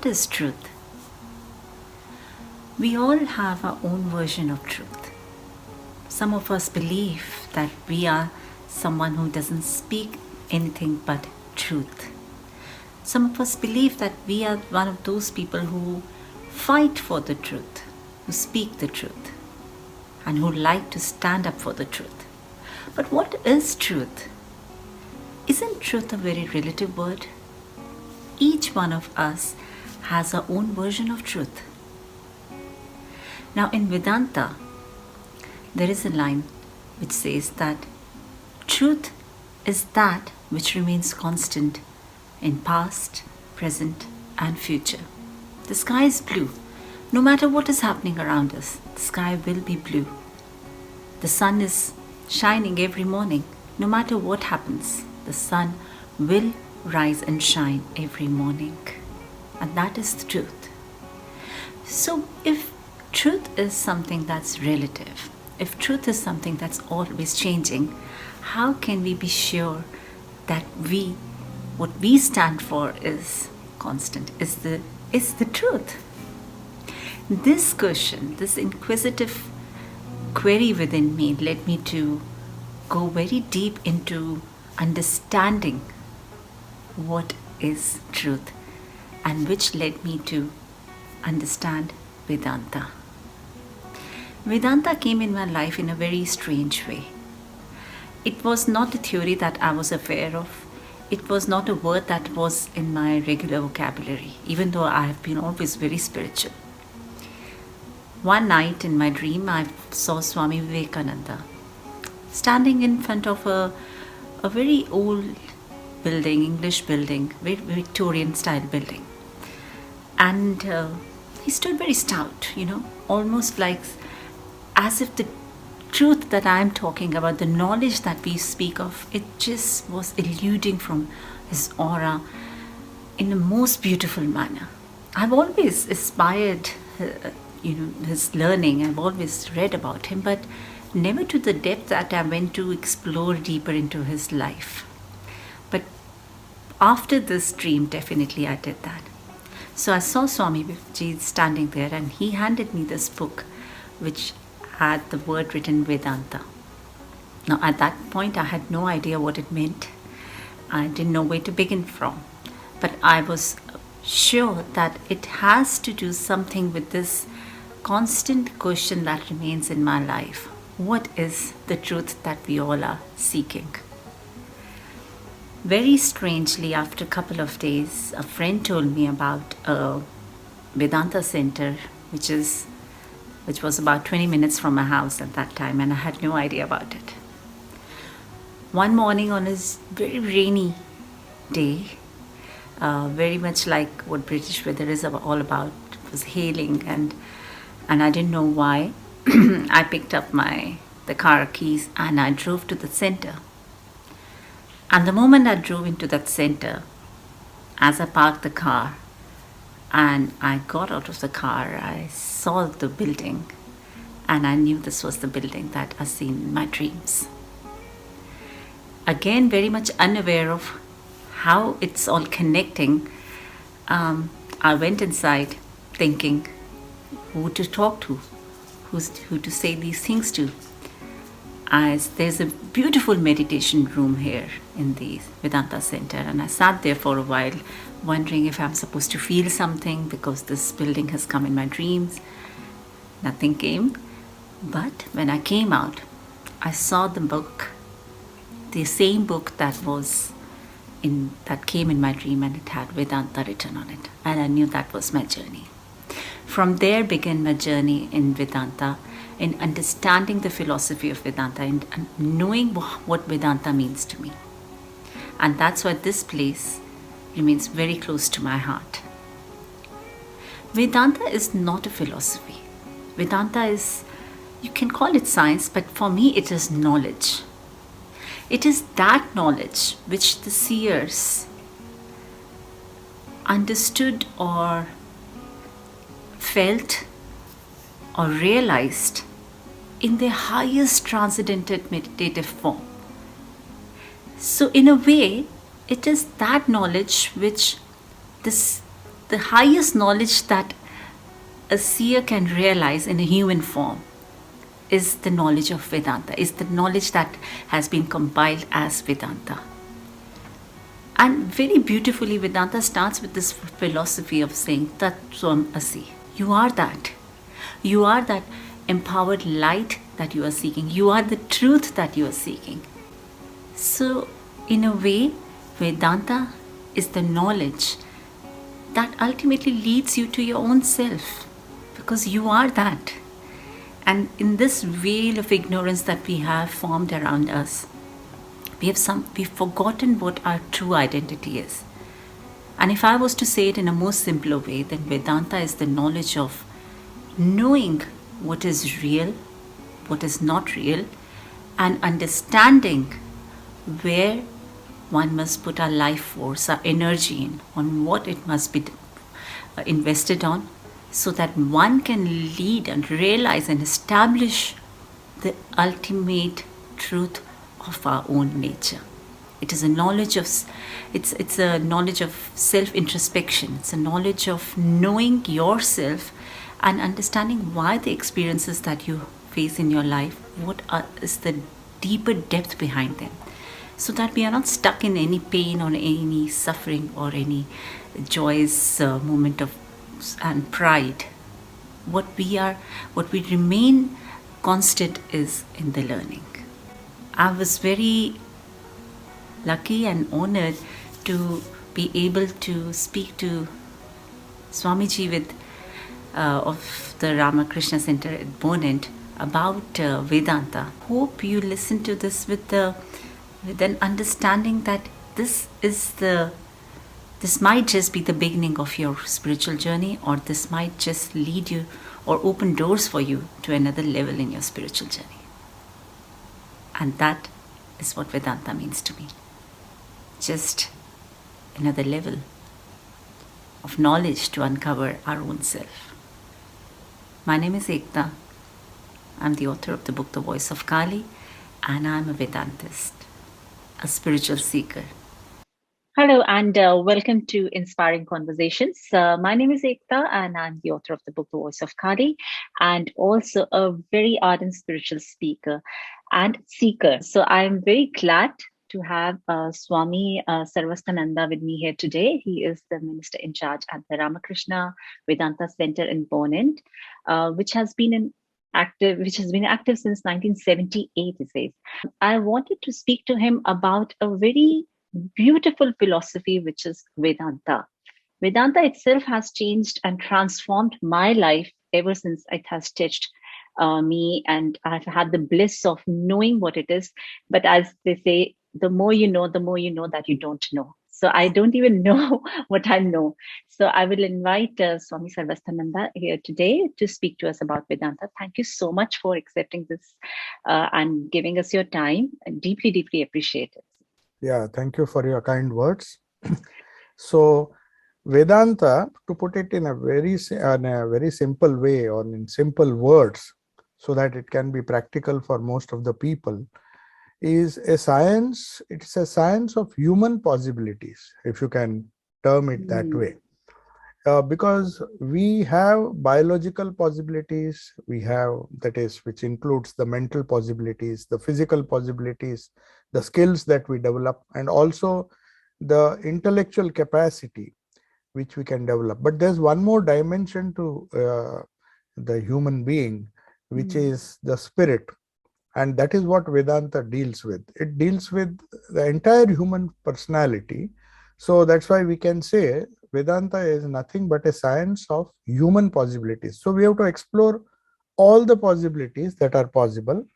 is truth? We all have our own version of truth. Some of us believe that we are someone who doesn't speak anything but truth. Some of us believe that we are one of those people who fight for the truth, who speak the truth, and who like to stand up for the truth. But what is truth? Isn't truth a very relative word? Each one of us has our own version of truth. Now in Vedanta, there is a line which says that truth is that which remains constant in past, present, and future. The sky is blue. No matter what is happening around us, the sky will be blue. The sun is shining every morning. No matter what happens, the sun will rise and shine every morning. And that is the truth. So if truth is something that's relative, if truth is something that's always changing, how can we be sure that what we stand for is constant, is the truth? This question, this inquisitive query within me led me to go very deep into understanding what is truth, and which led me to understand Vedanta. Vedanta came in my life in a very strange way. It was not a theory that I was aware of. It was not a word that was in my regular vocabulary, even though I have been always very spiritual. One night in my dream, I saw Swami Vivekananda standing in front of a very old building, English building, very Victorian style building. And he stood very stout, almost like as if the truth that I am talking about, the knowledge that we speak of, it just was eluding from his aura in the most beautiful manner. I've always aspired, his learning. I've always read about him, but never to the depth that I went to explore deeper into his life. But after this dream, definitely I did that. So I saw Swami Ji standing there, and he handed me this book, which had the word written Vedanta. Now at that point I had no idea what it meant. I didn't know where to begin from. But I was sure that it has to do something with this constant question that remains in my life. What is the truth that we all are seeking? Very strangely, after a couple of days, a friend told me about a Vedanta Centre, which was about 20 minutes from my house at that time, and I had no idea about it. One morning on a very rainy day, very much like what British weather is all about, it was hailing, and I didn't know why. I picked up the car keys and I drove to the centre. And the moment I drove into that centre, as I parked the car and I got out of the car, I saw the building, and I knew this was the building that I seen in my dreams. Again, very much unaware of how it's all connecting, I went inside thinking who to talk to, who to say these things to. As there's a beautiful meditation room here in the Vedanta Centre, and I sat there for a while wondering if I'm supposed to feel something because this building has come in my dreams. Nothing came. But when I came out, I saw the book, the same book that came in my dream, and it had Vedanta written on it, and I knew that was my journey. From there began my journey in Vedanta, in understanding the philosophy of Vedanta and knowing what Vedanta means to me. And that's why this place remains very close to my heart. Vedanta is not a philosophy. Vedanta is, you can call it science, but for me it is knowledge. It is that knowledge which the seers understood or felt or realized in their highest transcendental meditative form. So in a way, it is that knowledge which this the highest knowledge that a seer can realize in a human form is the knowledge of Vedanta, is the knowledge that has been compiled as Vedanta. And very beautifully, Vedanta starts with this philosophy of saying, Tat Swam Asi. You are that. You are that empowered light that you are seeking. You are the truth that you are seeking. So, in a way, Vedanta is the knowledge that ultimately leads you to your own self, because you are that. And in this veil of ignorance that we have formed around us, we've forgotten what our true identity is. And if I was to say it in a more simpler way, then Vedanta is the knowledge of knowing what is real, what is not real, and understanding where one must put our life force, our energy in, on what it must be invested on, so that one can lead and realize and establish the ultimate truth of our own nature. It is a knowledge of it's a knowledge of self-introspection. It's a knowledge of knowing yourself and understanding why the experiences that you face in your life, is the deeper depth behind them, so that we are not stuck in any pain or any suffering or any joyous moment of and pride. What we remain constant is in the learning. I was very lucky and honored to be able to speak to Swamiji of the Ramakrishna Centre at Bourne End about Vedanta. Hope you listen to this with an understanding that this might just be the beginning of your spiritual journey, or this might just lead you or open doors for you to another level in your spiritual journey. And that is what Vedanta means to me. Just another level of knowledge to uncover our own self. My name is Ekta. I'm the author of the book The Voice of Kali, and I'm a Vedantist, a spiritual seeker. Hello and welcome to Inspiring Conversations. My name is Ekta and I'm the author of the book The Voice of Kali, and also a very ardent spiritual speaker and seeker. So I'm very glad to have Swami Sarvasthananda with me here today. He is the minister in charge at the Ramakrishna Vedanta Centre in Bourne End, which has been active since 1978, he says. I wanted to speak to him about a very beautiful philosophy, which is Vedanta. Vedanta itself has changed and transformed my life ever since it has touched me, and I've had the bliss of knowing what it is. But as they say, the more you know that you don't know. So I don't even know what I know. So I will invite Swami Sarvasthananda here today to speak to us about Vedanta. Thank you so much for accepting this and giving us your time. I deeply, deeply appreciate it. Yeah, thank you for your kind words. So Vedanta, to put it in a very simple way, or in simple words, so that it can be practical for most of the people, is a science. It's a science of human possibilities, if you can term it that way. Because we have biological possibilities, which includes the mental possibilities, the physical possibilities, the skills that we develop, and also the intellectual capacity which we can develop. But there's one more dimension to the human being, which is the spirit. And that is what Vedanta deals with. It deals with the entire human personality. So that's why we can say Vedanta is nothing but a science of human possibilities. So we have to explore all the possibilities that are possible.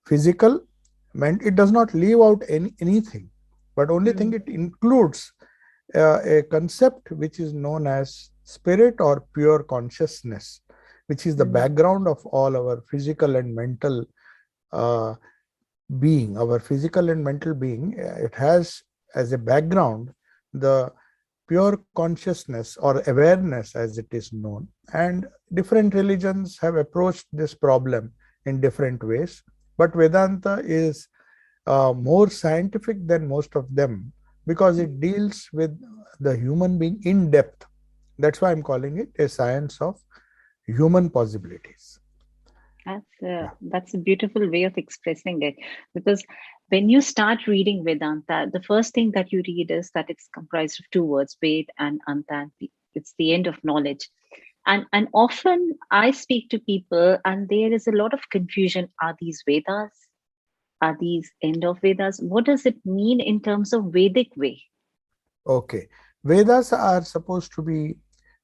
Physical, it does not leave out anything, but only thing it includes a concept which is known as spirit or pure consciousness, which is the background of all our physical and mental being. Our physical and mental being, it has as a background the pure consciousness or awareness, as it is known. And different religions have approached this problem in different ways, but Vedanta is more scientific than most of them, because it deals with the human being in depth. That's why I'm calling it a science of human possibilities. Yeah. That's a beautiful way of expressing it. Because when you start reading Vedanta, the first thing that you read is that it's comprised of two words, Ved and Anta. It's the end of knowledge. And often I speak to people, and there is a lot of confusion. Are these Vedas? Are these end of Vedas? What does it mean in terms of Vedic way? Okay. Vedas are supposed to be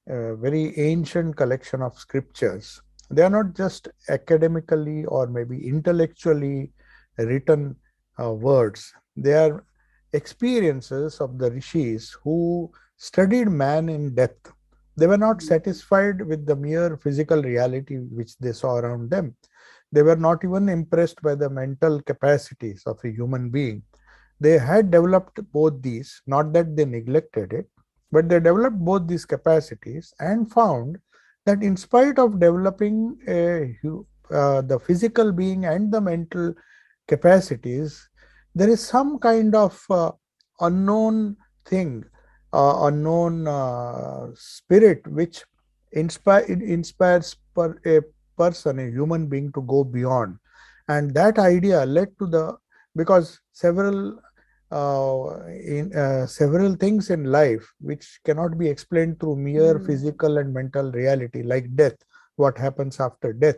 a very ancient collection of scriptures. They are not just academically or maybe intellectually written words. They are experiences of the rishis who studied man in depth. They were not Mm, satisfied with the mere physical reality which they saw around them. They were not even impressed by the mental capacities of a human being. They had developed both these, not that they neglected it, but they developed both these capacities and found that in spite of developing the physical being and the mental capacities, there is some kind of unknown thing, unknown spirit which inspires a person, a human being, to go beyond. And that idea led to the, because several things in life which cannot be explained through mere mm, physical and mental reality, like death, what happens after death.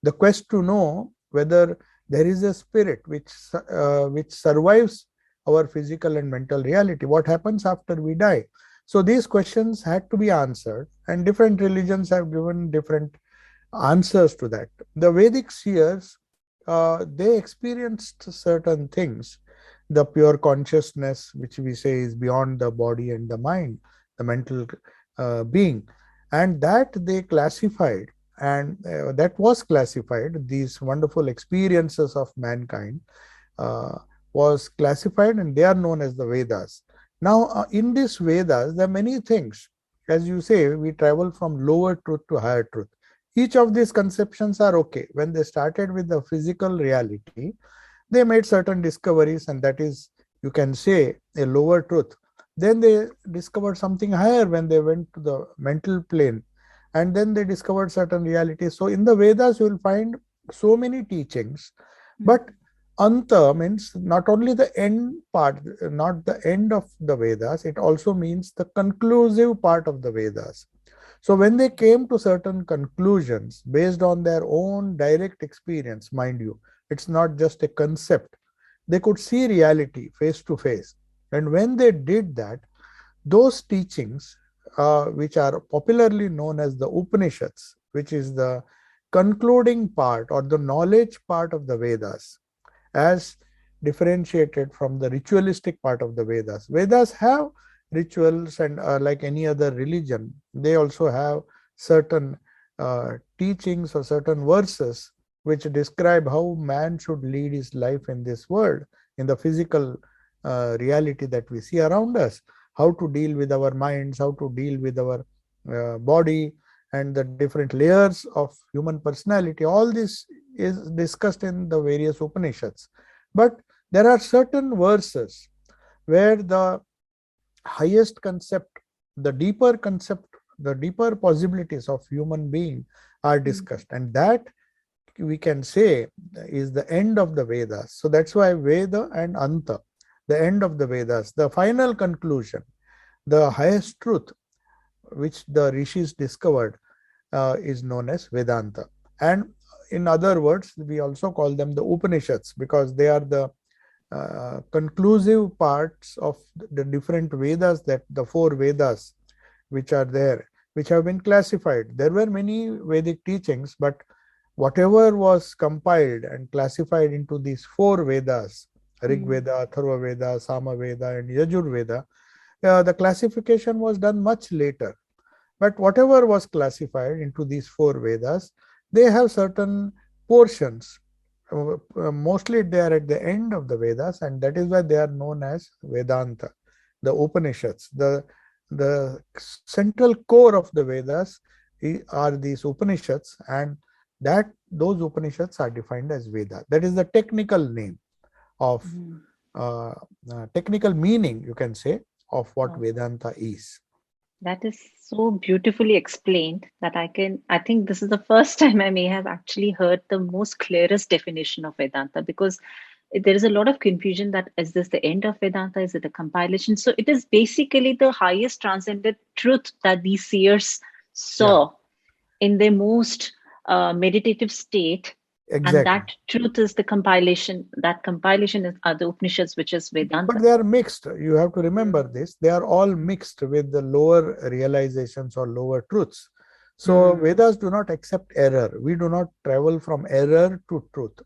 The quest to know whether there is a spirit which survives our physical and mental reality, what happens after we die. So these questions had to be answered, and different religions have given different answers to that. The Vedic seers, they experienced certain things, the pure consciousness, which we say is beyond the body and the mind, the mental being, and that they classified, and that was classified. These wonderful experiences of mankind uh, was classified, and they are known as the Vedas. Now, in these Vedas, there are many things. As you say, we travel from lower truth to higher truth. Each of these conceptions are okay. When they started with the physical reality, they made certain discoveries, and that is, you can say, a lower truth. Then they discovered something higher when they went to the mental plane, and then they discovered certain realities. So in the Vedas, you will find so many teachings, mm, but Anta means not only the end part, not the end of the Vedas, it also means the conclusive part of the Vedas. So when they came to certain conclusions based on their own direct experience, mind you, it's not just a concept. They could see reality face to face. And when they did that, those teachings, which are popularly known as the Upanishads, which is the concluding part or the knowledge part of the Vedas, as differentiated from the ritualistic part of the Vedas. Vedas have rituals, and like any other religion, they also have certain teachings or certain verses which describe how man should lead his life in this world, in the physical reality that we see around us, how to deal with our minds, how to deal with our body, and the different layers of human personality. All this is discussed in the various Upanishads. But there are certain verses where the highest concept, the deeper concept, the deeper possibilities of human being are mm, discussed, and that we can say is the end of the Vedas. So that's why Veda and Anta, the end of the Vedas, the final conclusion, the highest truth which the rishis discovered, is known as Vedanta. And in other words, we also call them the Upanishads, because they are the conclusive parts of the different Vedas, that the four Vedas which are there, which have been classified. There were many Vedic teachings, but whatever was compiled and classified into these four Vedas, Rig mm, Veda, Atharva Veda, Sama Veda, and Yajur Veda, the classification was done much later. But whatever was classified into these four Vedas, they have certain portions. Mostly they are at the end of the Vedas, and that is why they are known as Vedanta, the Upanishads. The central core of the Vedas are these Upanishads, and that those Upanishads are defined as Veda. That is the technical name of mm. technical meaning, you can say, of what Oh, Vedanta is. that is so beautifully explained that I think this is the first time I may have actually heard the most clearest definition of Vedanta, because there is a lot of confusion that is this the end of Vedanta? Is it a compilation? So it is basically the highest transcendent truth that these seers Yeah, saw in their most meditative state. And exactly. that truth is the compilation. That compilation is are the Upanishads, which is But Vedanta. they are mixed. You have to remember Mm. this. They are all mixed with the lower realizations or lower truths. So Mm. Vedas do not accept error. We do not travel from error to truth.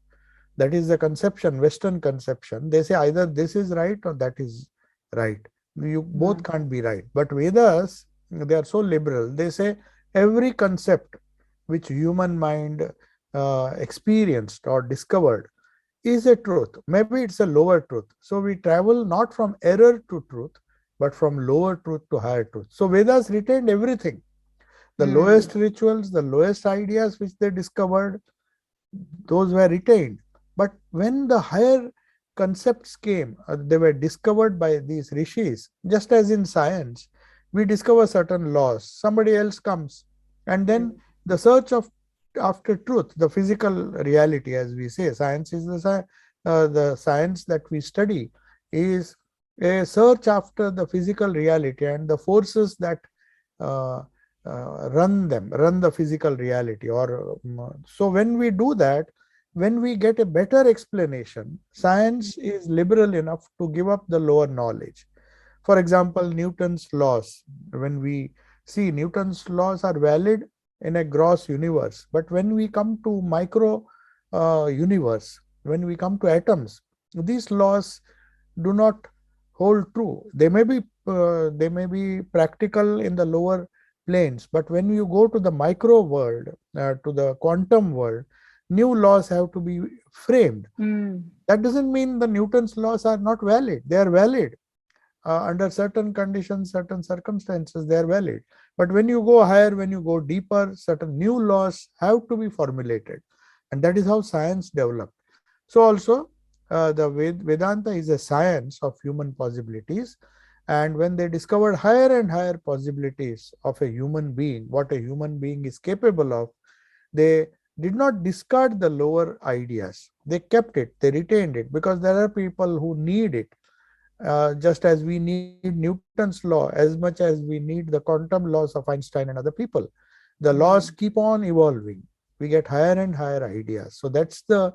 That is the conception, Western conception. They say either this is right or that is right. You both Mm. can't be right. But Vedas, they are so liberal. They say every concept which human mind experienced or discovered is a truth. Maybe it's a lower truth. So we travel not from error to truth, but from lower truth to higher truth. So Vedas retained everything. The Mm. lowest rituals, the lowest ideas which they discovered, those were retained. But when the higher concepts came, they were discovered by these rishis, just as in science, we discover certain laws, somebody else comes, and then Mm. the search of after truth, the physical reality, as we say, science is the science that we study, is a search after the physical reality and the forces that uh, run the physical reality. Or so when we do that, when we get a better explanation, science is liberal enough to give up the lower knowledge. For example, Newton's laws. When we see Newton's laws are valid in a gross universe, but when we come to micro universe, when we come to atoms, these laws do not hold true. They may be practical in the lower planes, but when you go to the micro world, to the quantum world, new laws have to be framed. Mm. That doesn't mean the Newton's laws are not valid. They are valid under certain conditions, certain circumstances. They are valid. But when you go higher, when you go deeper, certain new laws have to be formulated, and that is how science developed. So also, the Vedanta is a science of human possibilities. And when they discovered higher and higher possibilities of a human being, what a human being is capable of, they did not discard the lower ideas. They kept it, they retained it, because there are people who need it. Just as we need Newton's law as much as we need the quantum laws of Einstein and other people. The laws Mm. keep on evolving. We get higher and higher ideas. So that's the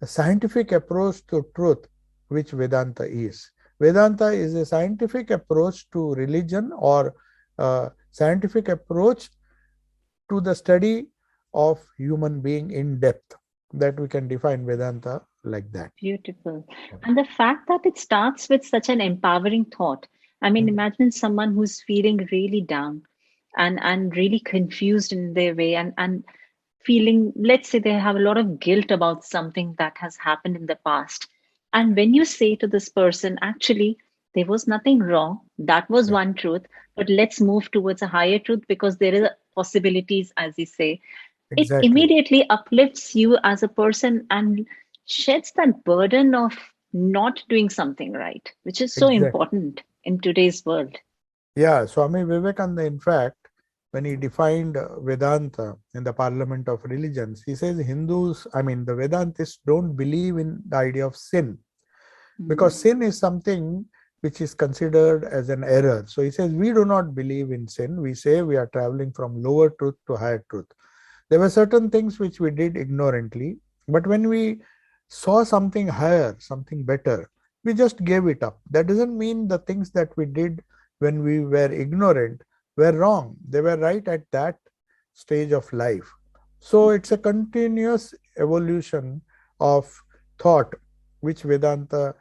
scientific approach to truth, which Vedanta is. Vedanta is a scientific approach to religion, or scientific approach to the study of human being in depth. That we can define Vedanta like that. Beautiful. And the fact that it starts with such an empowering thought. I mean, Mm. imagine someone who's feeling really down and really confused in their way, and feeling, let's say they have a lot of guilt about something that has happened in the past. And when you say to this person, actually, there was nothing wrong, that was Yeah, one truth, but let's move towards a higher truth because there is possibilities, as you say, it exactly. immediately uplifts you as a person and sheds that burden of not doing something right, which is so Exactly. important in today's world. Yeah, Swami Vivekananda, in fact, when he defined Vedanta in the Parliament of Religions, he says the Vedantists don't believe in the idea of sin, because Mm. sin is something which is considered as an error. So he says, we do not believe in sin. We say we are traveling from lower truth to higher truth. There were certain things which we did ignorantly, but when we saw something higher, something better, we just gave it up. That doesn't mean the things that we did when we were ignorant were wrong. They were right at that stage of life. So it's a continuous evolution of thought which Vedanta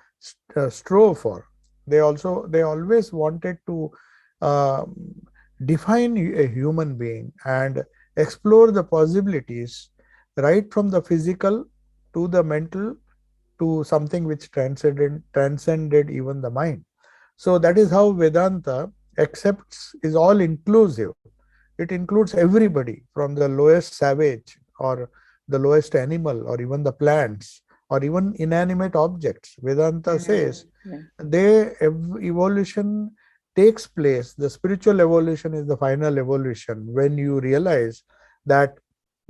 strove for. They always wanted to um, define a human being and explore the possibilities, right from the physical to the mental to something which transcended even the mind. So that is how Vedanta accepts, is all inclusive. It includes everybody from the lowest savage or the lowest animal or even the plants or even inanimate objects. Vedanta Mm. says Yeah. evolution takes place, the spiritual evolution is the final evolution, when you realize that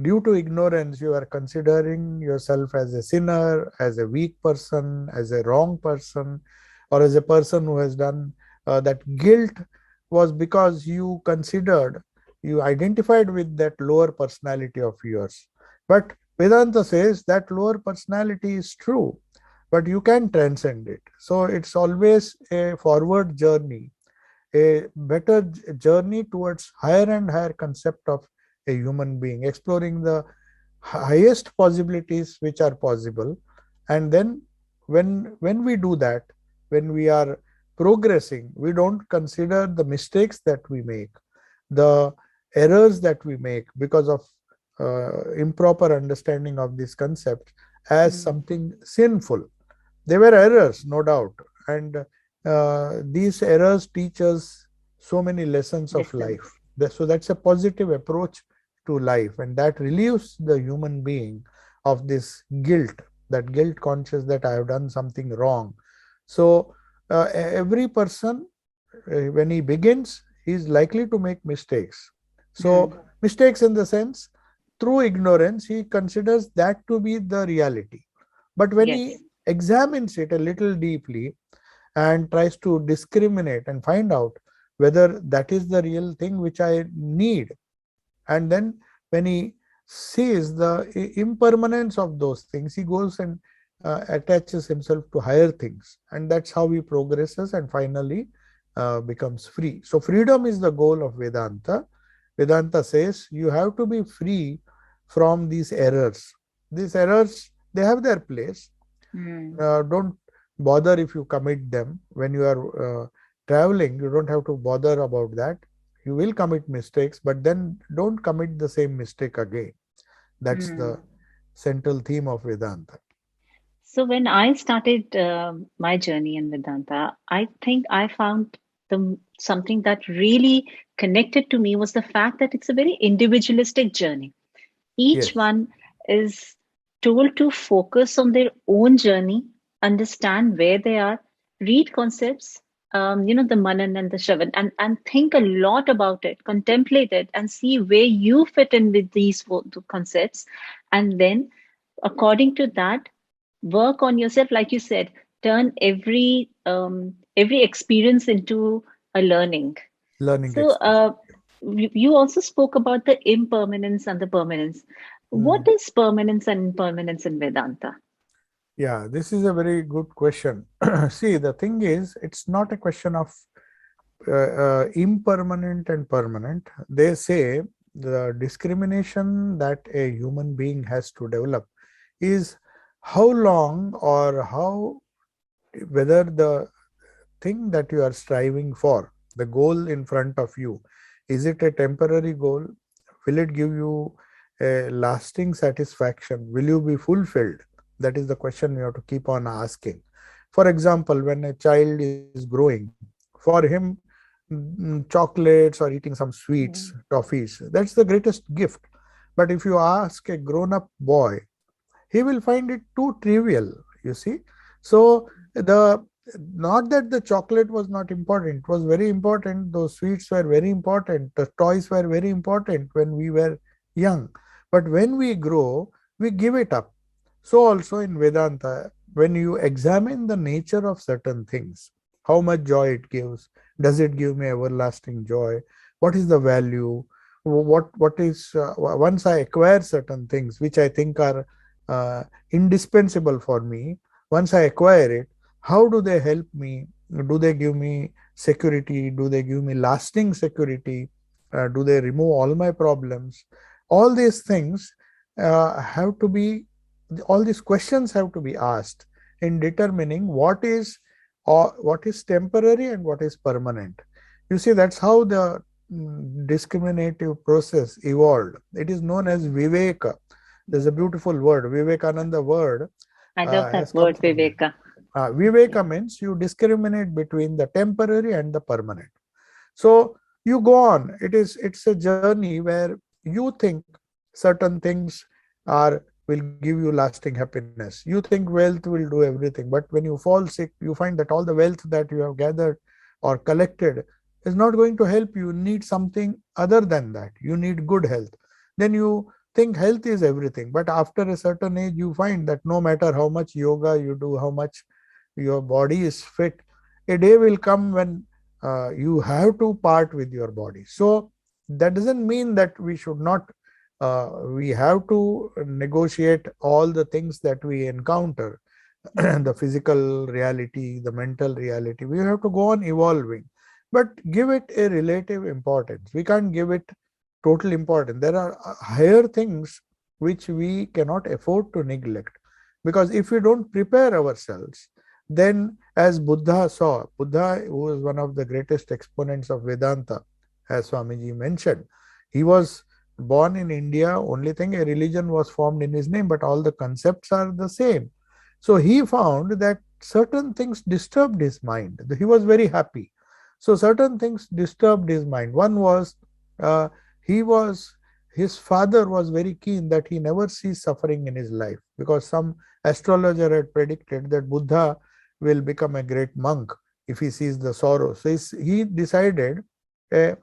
due to ignorance, you are considering yourself as a sinner, as a weak person, as a wrong person, or as a person who has done that. Guilt was because you identified with that lower personality of yours. But Vedanta says that lower personality is true, but you can transcend it. So it's always a forward journey, a better journey towards higher and higher concept of a human being, exploring the highest possibilities which are possible. And then when we do that, when we are progressing, we don't consider the mistakes that we make, the errors that we make because of improper understanding of this concept as something sinful. They were errors, no doubt, and these errors teach us so many lessons of life. So that's a positive approach to life, and that relieves the human being of this guilt, that guilt conscious that I have done something wrong. So every person, when he begins, he is likely to make mistakes. So mistakes in the sense, through ignorance, he considers that to be the reality. But when he examines it a little deeply and tries to discriminate and find out whether that is the real thing which I need, and then when he sees the impermanence of those things, he goes and attaches himself to higher things, and that's how he progresses and finally becomes free. So freedom is the goal of Vedanta. Vedanta says you have to be free from these errors. These errors, they have their place. Don't bother if you commit them. When you are traveling, you don't have to bother about that. You will commit mistakes, but then don't commit the same mistake again. That's the central theme of Vedanta. So when I started my journey in Vedanta, I think I found something that really connected to me was the fact that it's a very individualistic journey. Each one is told to focus on their own journey, understand where they are, read concepts, the Manan and the Shravan, and think a lot about it, contemplate it, and see where you fit in with these concepts. And then, according to that, work on yourself. Like you said, turn every experience into a learning. So, you also spoke about the impermanence and the permanence. What is permanence and impermanence in Vedanta? Yeah, this is a very good question. See, the thing is, it's not a question of impermanent and permanent. They say the discrimination that a human being has to develop is how long or how, whether the thing that you are striving for, the goal in front of you, is it a temporary goal? Will it give you a lasting satisfaction? Will you be fulfilled? That is the question you have to keep on asking. For example, when a child is growing, for him, chocolates or eating some sweets, toffees, that's the greatest gift. But if you ask a grown-up boy, he will find it too trivial, you see. So not that the chocolate was not important, it was very important. Those sweets were very important, the toys were very important when we were young. But when we grow, we give it up. So also in Vedanta, when you examine the nature of certain things, how much joy it gives, does it give me everlasting joy? What is the value? What is once I acquire certain things which I think are indispensable for me, once I acquire it, how do they help me? Do they give me security? Do they give me lasting security? Do they remove all my problems? All these things have to be, all these questions have to be asked in determining what is temporary and what is permanent. You see, that's how the discriminative process evolved. It is known as Viveka. There's a beautiful word, Vivekananda word. I love that word, Viveka. Viveka means you discriminate between the temporary and the permanent. So you go on. It's a journey where you think certain things will give you lasting happiness. You think wealth will do everything, but when you fall sick, you find that all the wealth that you have gathered or collected is not going to help you. You need something other than that. You need good health. Then you think health is everything. But after a certain age, you find that no matter how much yoga you do, how much your body is fit, a day will come when you have to part with your body. So that doesn't mean that we should not, we have to negotiate all the things that we encounter, the physical reality, the mental reality. We have to go on evolving, but give it a relative importance. We can't give it total importance. There are higher things which we cannot afford to neglect, because if we don't prepare ourselves, then as Buddha saw, Buddha, who was one of the greatest exponents of Vedanta, as Swamiji mentioned, he was born in India. Only thing, a religion was formed in his name, but all the concepts are the same. So he found that certain things disturbed his mind. He was very happy. So certain things disturbed his mind. One was, uh, he was his father was very keen that he never sees suffering in his life, because some astrologer had predicted that Buddha will become a great monk if he sees the sorrow. So he decided uh,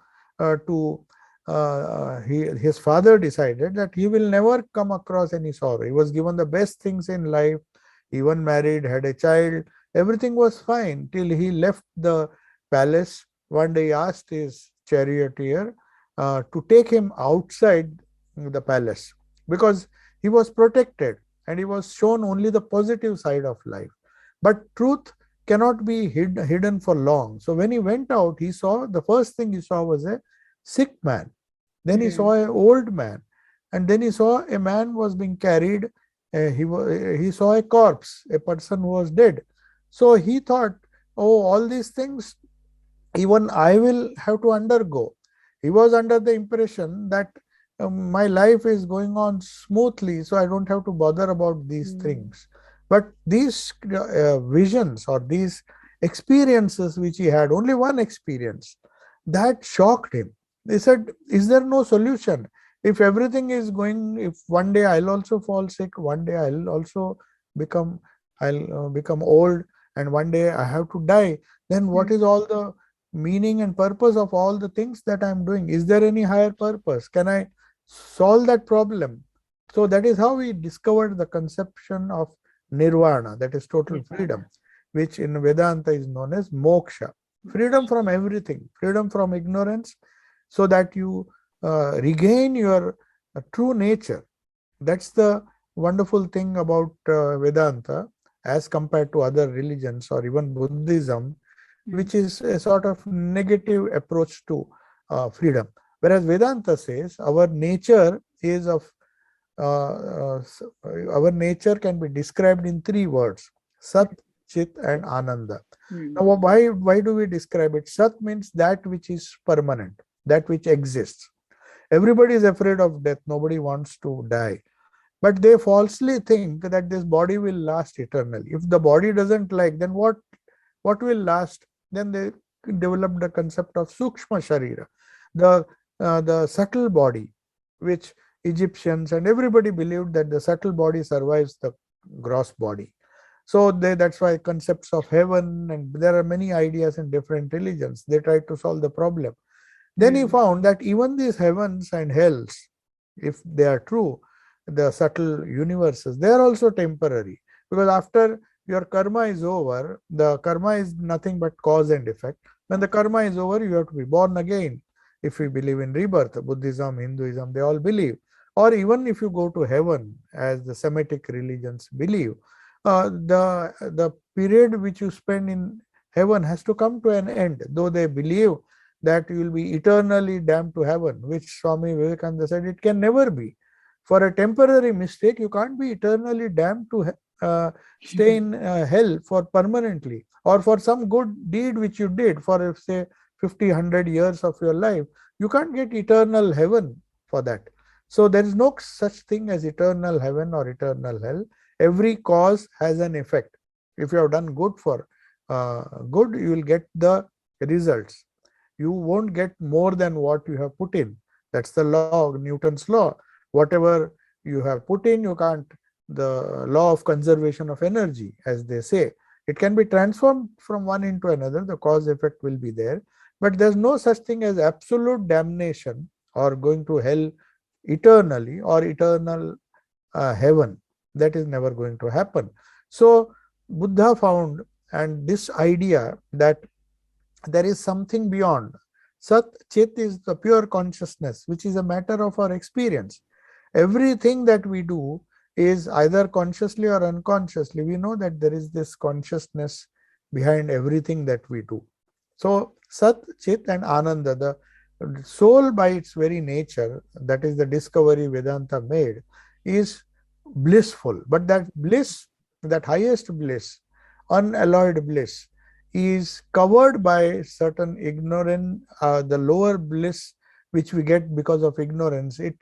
his father decided that he will never come across any sorrow. He was given the best things in life, even married, had a child, everything was fine till he left the palace. One day he asked his charioteer to take him outside the palace, because he was protected and he was shown only the positive side of life. But truth cannot be hidden for long. So when he went out, he saw, the first thing he saw was a sick man. Then he saw an old man, and then he saw a man was being carried. He saw a corpse, a person who was dead. So he thought, oh, all these things even I will have to undergo. He was under the impression that my life is going on smoothly, so I don't have to bother about these things. But these visions or these experiences which he had, only one experience, that shocked him. He said, is there no solution? If everything is going, if one day I'll also fall sick, one day I'll also become old, and one day I have to die, then what is all the meaning and purpose of all the things that I'm doing? Is there any higher purpose? Can I solve that problem? So that is how we discovered the conception of nirvana, that is total freedom, which in Vedanta is known as moksha. Freedom from everything, freedom from ignorance, so that you regain your true nature. That's the wonderful thing about Vedanta as compared to other religions or even Buddhism, which is a sort of negative approach to freedom. Whereas Vedanta says our nature is of our nature can be described in three words: Sat, Chit, and Ananda. Now, why do we describe it? Sat means that which is permanent, that which exists. Everybody is afraid of death. Nobody wants to die. But they falsely think that this body will last eternally. If the body doesn't like, then what will last? Then they developed the concept of Sukshma Sharira, the subtle body, which Egyptians and everybody believed that the subtle body survives the gross body. So that's why concepts of heaven, and there are many ideas in different religions. They try to solve the problem. Then he found that even these heavens and hells, if they are true, the subtle universes, they are also temporary, because after your karma is over, the karma is nothing but cause and effect. When the karma is over, you have to be born again. If we believe in rebirth, Buddhism, Hinduism, they all believe. Or even if you go to heaven, as the Semitic religions believe, the period which you spend in heaven has to come to an end, though they believe that you will be eternally damned to heaven, which Swami Vivekananda said it can never be. For a temporary mistake, you can't be eternally damned to stay in hell for permanently, or for some good deed which you did for, say, 50, 100 years of your life. You can't get eternal heaven for that. So there is no such thing as eternal heaven or eternal hell. Every cause has an effect. If you have done good for good, you will get the results. You won't get more than what you have put in. That's the law, Newton's law. Whatever you have put in, you can't, the law of conservation of energy, as they say. It can be transformed from one into another. The cause effect will be there. But there's no such thing as absolute damnation or going to hell eternally or eternal heaven. That is never going to happen. So Buddha found, and this idea that there is something beyond. Sat Chit is the pure consciousness, which is a matter of our experience. Everything that we do is either consciously or unconsciously. We know that there is this consciousness behind everything that we do. So Sat, Chit and Ananda, the soul by its very nature, that is the discovery Vedanta made, is blissful. But that bliss, that highest bliss, unalloyed bliss, is covered by certain ignorance, the lower bliss which we get because of ignorance, it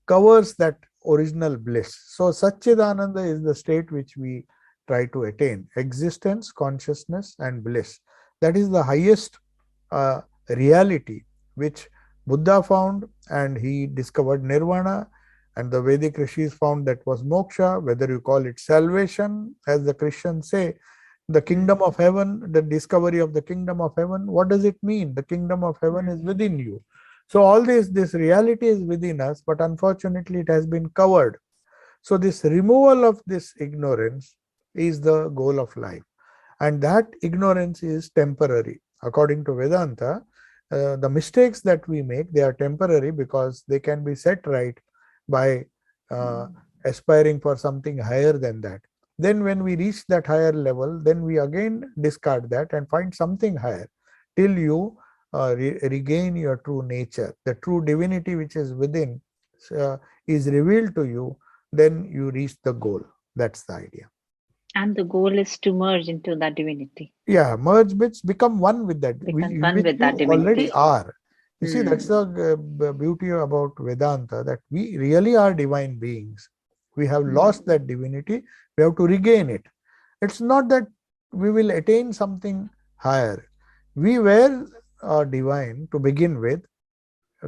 covers that original bliss. So Satchidananda is the state which we try to attain. Existence, consciousness and bliss. That is the highest reality which Buddha found, and he discovered nirvana, and the Vedic rishis found that was moksha. Whether you call it salvation, as the Christians say, the kingdom of heaven, the discovery of the kingdom of heaven, what does it mean? The kingdom of heaven is within you. So all this reality is within us, but unfortunately it has been covered. So this removal of this ignorance is the goal of life. And that ignorance is temporary. According to Vedanta, the mistakes that we make, they are temporary because they can be set right by aspiring for something higher than that. Then when we reach that higher level, then we again discard that and find something higher till you regain your true nature. The true divinity which is within is revealed to you, then you reach the goal. That's the idea. And the goal is to merge into that divinity. Yeah, merge bits, become one with that, Become one which with you that already divinity. are. You see, that's the beauty about Vedanta, that we really are divine beings. We have lost that divinity, we have to regain it. It's not that we will attain something higher. We were divine to begin with.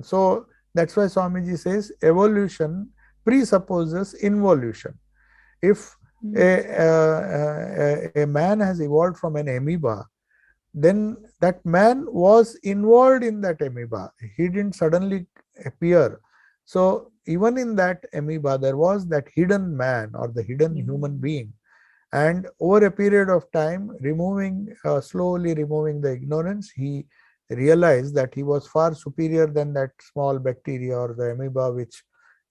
So that's why Swamiji says evolution presupposes involution. If a man has evolved from an amoeba, then that man was involved in that amoeba. He didn't suddenly appear. So even in that amoeba, there was that hidden man or the hidden human being. And over a period of time, slowly removing the ignorance, he realized that he was far superior than that small bacteria or the amoeba, which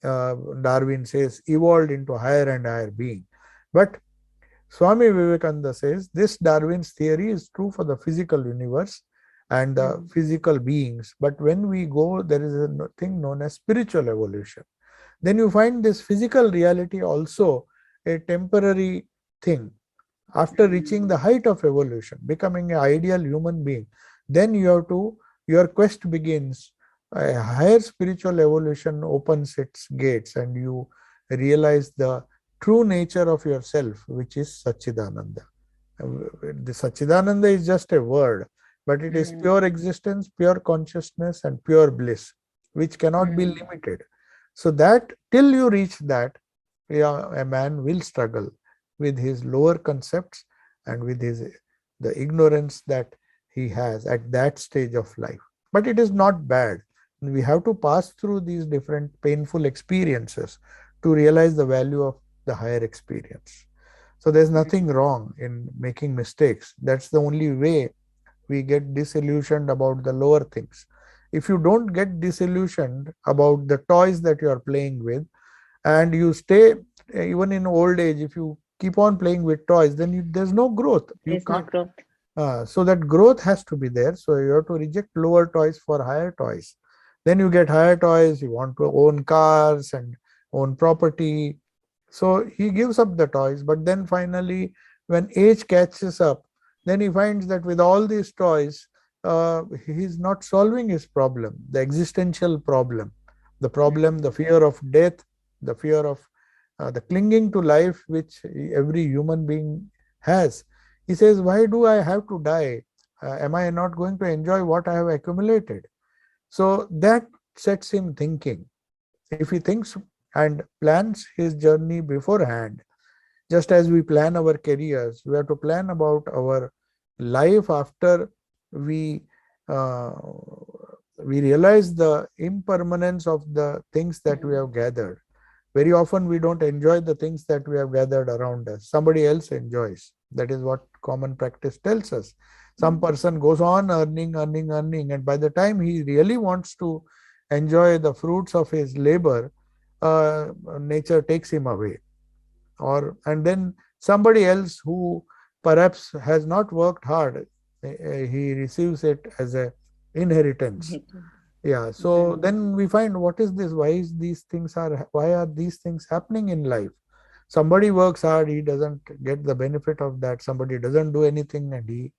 Darwin says evolved into higher and higher being. But Swami Vivekananda says this Darwin's theory is true for the physical universe and the physical beings. But when we go, there is a thing known as spiritual evolution. Then you find this physical reality also a temporary thing. After reaching the height of evolution, becoming an ideal human being, then your quest begins. A higher spiritual evolution opens its gates and you realize the true nature of yourself, which is Satchidananda. The Satchidananda is just a word, but it is pure existence, pure consciousness, and pure bliss, which cannot be limited. So that till you reach that, a man will struggle with his lower concepts and with the ignorance that he has at that stage of life. But it is not bad. We have to pass through these different painful experiences to realize the value of the higher experience. So there's nothing wrong in making mistakes. That's the only way we get disillusioned about the lower things. If you don't get disillusioned about the toys that you are playing with, and you stay, even in old age, if you keep on playing with toys, then there's no growth. There's no growth. So that growth has to be there. So you have to reject lower toys for higher toys. Then you get higher toys, you want to own cars and own property. So he gives up the toys, but then finally, when age catches up, then he finds that with all these toys, he's not solving his problem, the existential problem, the fear of death, the fear of the clinging to life, which every human being has. He says, why do I have to die? Am I not going to enjoy what I have accumulated? So that sets him thinking. If he thinks and plans his journey beforehand, just as we plan our careers, we have to plan about our life after we uh, we realize the impermanence of the things that we have gathered. Very often we don't enjoy the things that we have gathered around us. Somebody else enjoys. That is what common practice tells us. Some person goes on earning, and by the time he really wants to enjoy the fruits of his labor, nature takes him away. And then somebody else who perhaps has not worked hard, he receives it as a inheritance. Yeah, so then we find, what is this? Why are these things happening in life? Somebody works hard, he doesn't get the benefit of that. Somebody doesn't do anything and he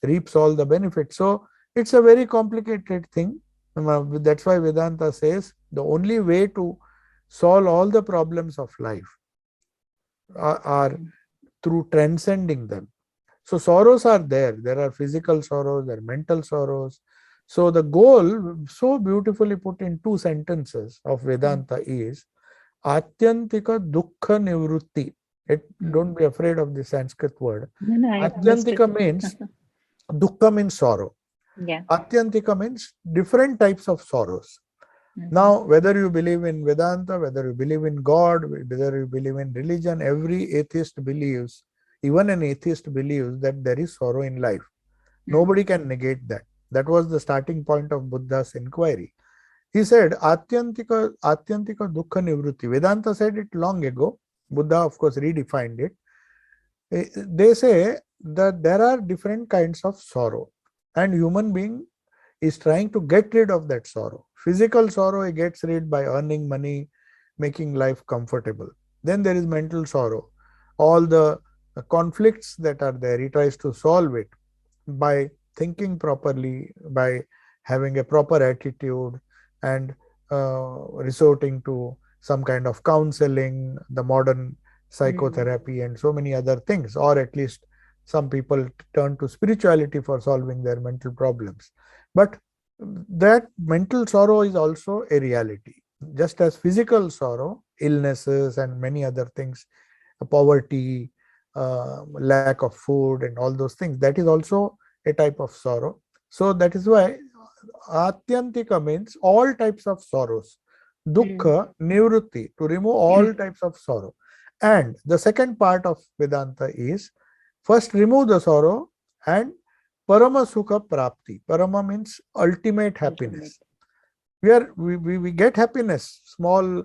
reaps all the benefits. So it's a very complicated thing. That's why Vedanta says the only way to solve all the problems of life are through transcending them. So sorrows are there. There are physical sorrows, there are mental sorrows. So the goal, so beautifully put in 2 sentences of Vedanta, is Atyantika Dukkha Nivrutti. Don't be afraid of the Sanskrit word. No, I Atyantika means, Dukkha means sorrow. Yeah. Atyantika means different types of sorrows. Now, whether you believe in Vedanta, whether you believe in God, whether you believe in religion, every atheist believes, even an atheist believes, that there is sorrow in life. Nobody can negate that. That was the starting point of Buddha's inquiry. He said, Atyantika Dukkha Nivrutti. Vedanta said it long ago. Buddha, of course, redefined it. They say that there are different kinds of sorrow, and human being is trying to get rid of that sorrow. Physical sorrow he gets rid by earning money, making life comfortable. Then there is mental sorrow. All the conflicts that are there, he tries to solve it by thinking properly, by having a proper attitude, and resorting to some kind of counseling, the modern psychotherapy, and so many other things. Or at least some people turn to spirituality for solving their mental problems. But that mental sorrow is also a reality. Just as physical sorrow, illnesses and many other things, poverty, lack of food and all those things, that is also a type of sorrow. So that is why Atyantika means all types of sorrows. Dukkha, nivrutti, to remove all types of sorrow. And the second part of Vedanta is, first remove the sorrow and Parama Sukha Prapti. Parama means ultimate happiness. We get happiness, small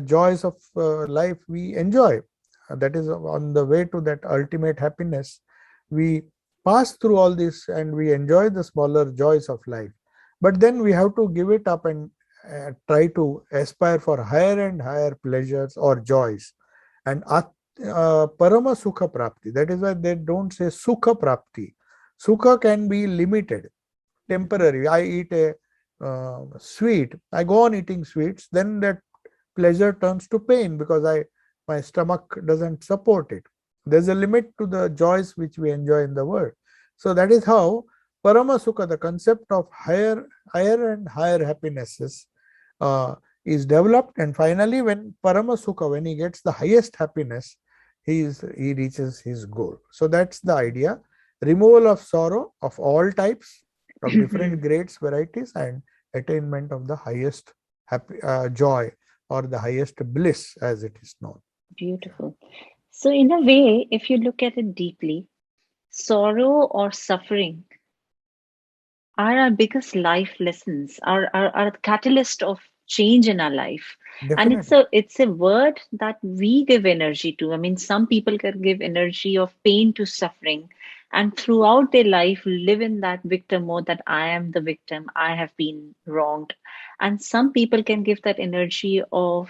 joys of life we enjoy. That is on the way to that ultimate happiness. We pass through all this and we enjoy the smaller joys of life. But then we have to give it up and try to aspire for higher and higher pleasures or joys. And Parama Sukha Prapti. That is why they don't say Sukha Prapti. Sukha can be limited, temporary. I eat a sweet, I go on eating sweets, then that pleasure turns to pain because my stomach doesn't support it. There's a limit to the joys which we enjoy in the world. So that is how Parama Sukha, the concept of higher and higher happinesses, is developed. And finally, when Parama Sukha, when he gets the highest happiness, he reaches his goal. So that's the idea. Removal of sorrow of all types, of different grades, varieties, and attainment of the highest joy, or the highest bliss, as it is known. Beautiful. So in a way, if you look at it deeply, sorrow or suffering are our biggest life lessons, are the catalyst of change in our life. Definitely. And it's a word that we give energy to. I mean, some people can give energy of pain to suffering, and throughout their life live in that victim mode, that I am the victim, I have been wronged. And some people can give that energy of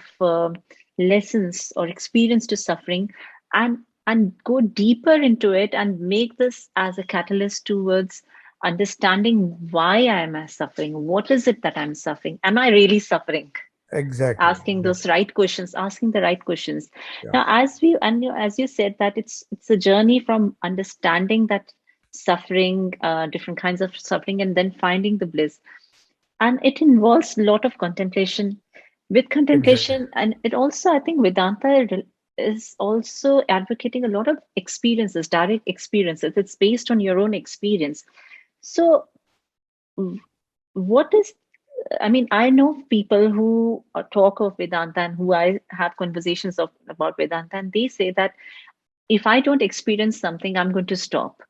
lessons or experience to suffering, and go deeper into it and make this as a catalyst towards understanding why am I suffering? What is it that I'm suffering? Am I really suffering? Exactly. Asking those right questions, asking the right questions. Yeah. Now, as you said, that it's a journey from understanding that suffering, different kinds of suffering, and then finding the bliss. And it involves a lot of contemplation. With contemplation, Exactly. and it also, I think, Vedanta is also advocating a lot of experiences, direct experiences. It's based on your own experience. So w- what is, I mean, I know people who talk of Vedanta and who I have conversations about Vedanta, and they say that if I don't experience something, I'm going to stop.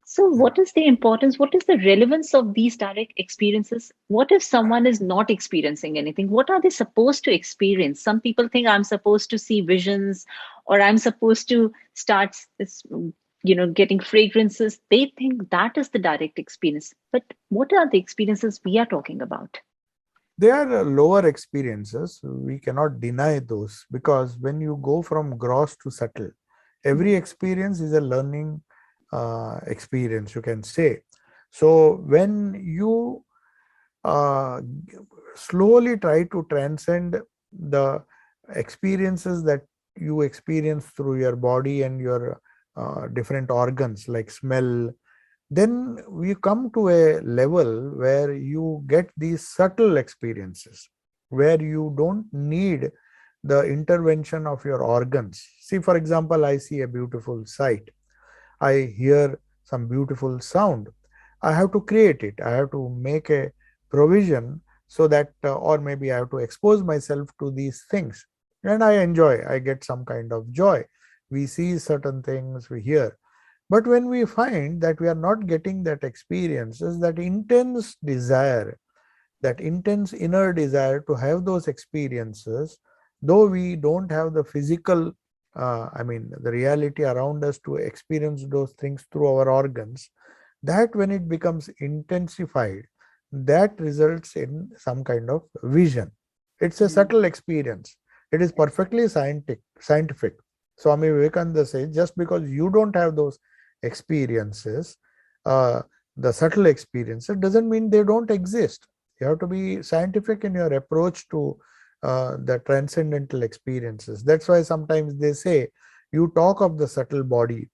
So, Yeah. what is the importance? What is the relevance of these direct experiences? What if someone is not experiencing anything? What are they supposed to experience? Some people think I'm supposed to see visions, or I'm supposed to start, getting fragrances. They think that is the direct experience. But what are the experiences we are talking about? They are lower experiences. We cannot deny those, because when you go from gross to subtle, every Mm, experience is a learning experience, you can say. So when you uh, slowly try to transcend the experiences that you experience through your body and your different organs like smell, then we come to a level where you get these subtle experiences where you don't need the intervention of your organs. See, for example, I see a beautiful sight, I hear some beautiful sound. I have to create it. I have to make a provision so that, or maybe I have to expose myself to these things. And I enjoy, I get some kind of joy. We see certain things, we hear. But when we find that we are not getting that experiences, that intense desire, that intense inner desire to have those experiences, though we don't have the physical, I mean, the reality around us to experience those things through our organs, that when it becomes intensified, that results in some kind of vision. It's a mm, subtle experience. It is perfectly scientific. Swami Vivekananda says, just because you don't have those experiences, uh, the subtle experiences, doesn't mean they don't exist. You have to be scientific in your approach to the transcendental experiences. That's why sometimes they say you talk of the subtle body,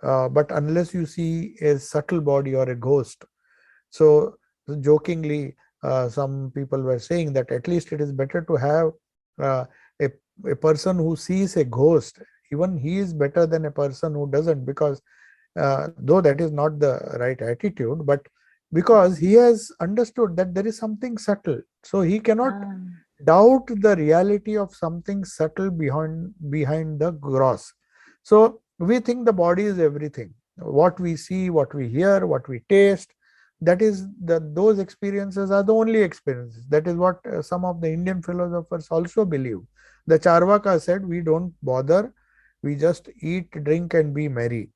but unless you see a subtle body or a ghost. So, jokingly, some people were saying that at least it is better to have uh, a, a person who sees a ghost. Even he is better than a person who doesn't, because though that is not the right attitude, but because he has understood that there is something subtle. So he cannot ah, doubt the reality of something subtle behind the gross. So we think the body is everything. What we see, what we hear, what we taste, that is those experiences are the only experiences. That is what some of the Indian philosophers also believe. The Charvaka said, we don't bother, we just eat, drink, and be merry.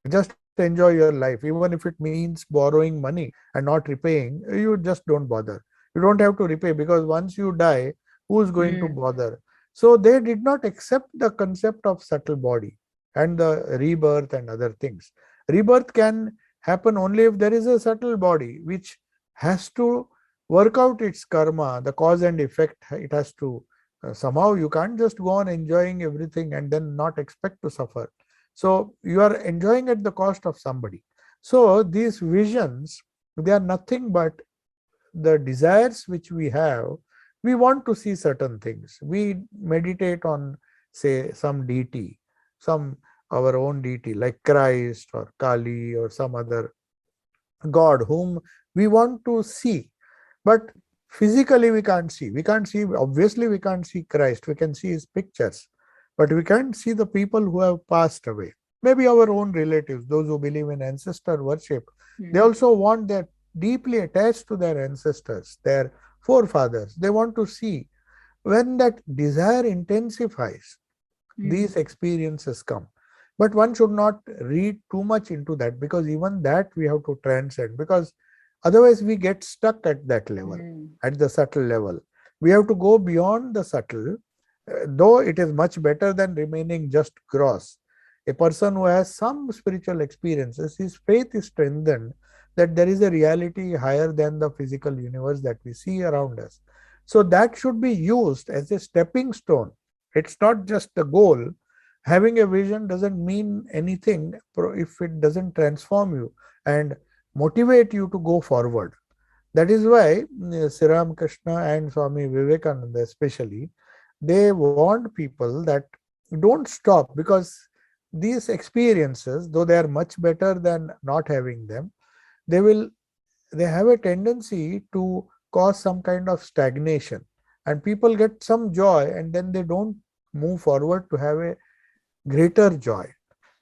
Just enjoy your life, even if it means borrowing money and not repaying. You just don't bother. You don't have to repay, because once you die, who's going to mm, bother? So they did not accept the concept of subtle body and the rebirth and other things. Rebirth can happen only if there is a subtle body which has to work out its karma, the cause and effect. It has to somehow, you can't just go on enjoying everything and then not expect to suffer. So you are enjoying at the cost of somebody. So these visions, they are nothing but the desires which we have. We want to see certain things. We meditate on, say, some deity, some our own deity like Christ or Kali or some other god whom we want to see, but physically we can't see. We can't see, obviously we can't see Christ. We can see his pictures, but we can't see the people who have passed away. Maybe our own relatives, those who believe in ancestor worship, they mm, also want that, deeply attached to their ancestors, their forefathers. They want to see. When that desire intensifies, mm, these experiences come. But one should not read too much into that, because even that we have to transcend, because otherwise we get stuck at that level, mm, at the subtle level. We have to go beyond the subtle, though it is much better than remaining just gross. A person who has some spiritual experiences, his faith is strengthened that there is a reality higher than the physical universe that we see around us. So that should be used as a stepping stone. It's not just the goal. Having a vision doesn't mean anything if it doesn't transform you and motivate you to go forward. That is why Sri Ramakrishna and Swami Vivekananda especially, they warned people that don't stop, because these experiences, though they are much better than not having them, they will they have a tendency to cause some kind of stagnation, and people get some joy and then they don't move forward to have a greater joy.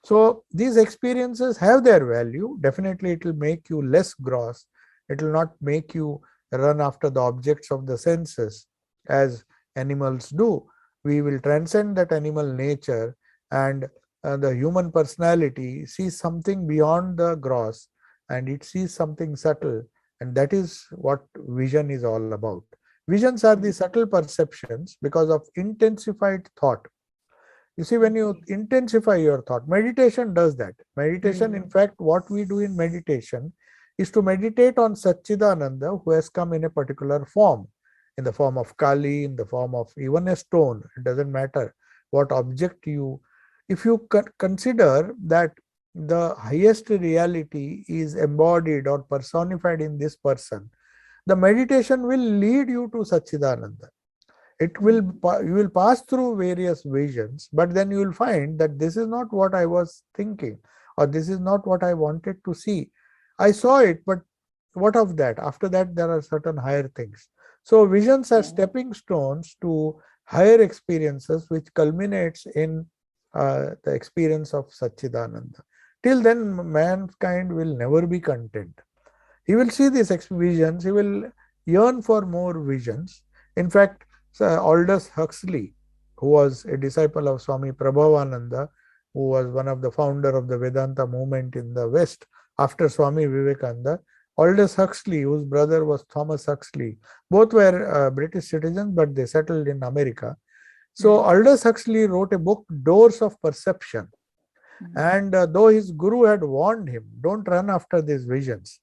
So these experiences have their value. Definitely it will make you less gross. It will not make you run after the objects of the senses as animals do. We will transcend that animal nature, and the human personality sees something beyond the gross, and it sees something subtle, and that is what vision is all about. Visions are the subtle perceptions because of intensified thought. You see, when you intensify your thought, meditation does that. Meditation, in fact, what we do in meditation is to meditate on Satchidananda, who has come in a particular form, in the form of Kali, in the form of even a stone. It doesn't matter what object you, if you consider that the highest reality is embodied or personified in this person, the meditation will lead you to Satchidananda. It will, you will pass through various visions, but then you will find that this is not what I was thinking, or this is not what I wanted to see. I saw it, but what of that? After that, there are certain higher things. So visions are stepping stones to higher experiences, which culminates in the experience of Satchidananda. Till then, mankind will never be content. He will see these visions, he will yearn for more visions. In fact, Aldous Huxley, who was a disciple of Swami Prabhavananda, who was one of the founder of the Vedanta movement in the West after Swami Vivekananda, Aldous Huxley, whose brother was Thomas Huxley, both were British citizens, but they settled in America. So Aldous Huxley wrote a book, Doors of Perception. And though his guru had warned him, don't run after these visions,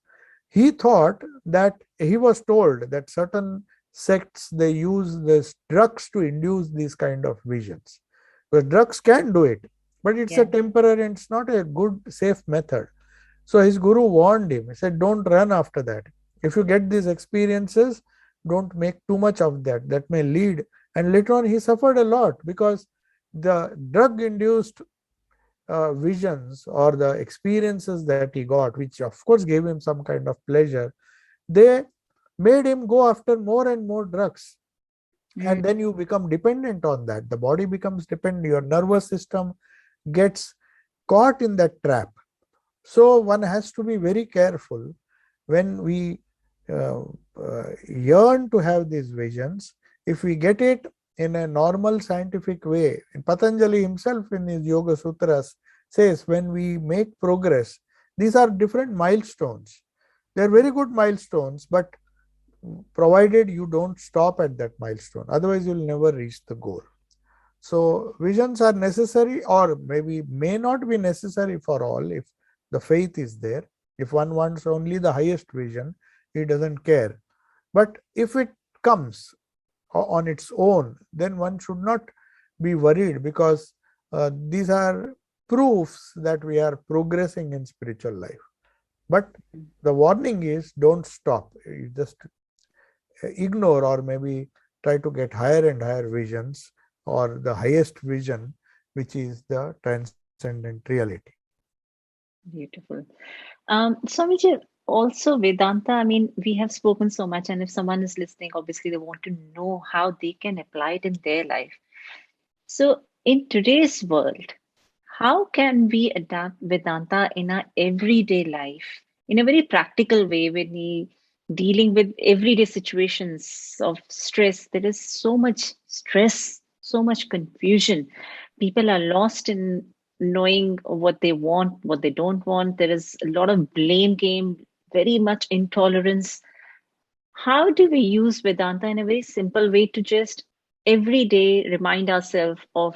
he thought that he was told that certain sects, they use this drugs to induce these kind of visions. Because drugs can do it, but it's a temporary and it's not a good, safe method. So his guru warned him. He said, don't run after that. If you get these experiences, don't make too much of that. That may lead. And later on, he suffered a lot because the drug-induced visions or the experiences that he got, which of course gave him some kind of pleasure, they made him go after more and more drugs. And then you become dependent on that. The body becomes dependent. Your nervous system gets caught in that trap. So one has to be very careful when we yearn to have these visions. If we get it in a normal scientific way, and Patanjali himself in his Yoga Sutras says, when we make progress, these are different milestones. They are very good milestones, but provided you don't stop at that milestone, otherwise you'll never reach the goal. So visions are necessary, or maybe may not be necessary for all if the faith is there. If one wants only the highest vision, he doesn't care. But if it comes on its own, then one should not be worried, because these are proofs that we are progressing in spiritual life. But the warning is, don't stop. You just ignore, or maybe try to get higher and higher visions, or the highest vision, which is the transcendent reality. Beautiful. Swamiji, also Vedanta, I mean, we have spoken so much, and if someone is listening, obviously they want to know how they can apply it in their life. So in today's world, how can we adapt Vedanta in our everyday life in a very practical way when we dealing with everyday situations of stress? There is so much stress, so much confusion. People are lost in knowing what they want, what they don't want. There is a lot of blame game, very much intolerance. How do we use Vedanta in a very simple way to just every day remind ourselves of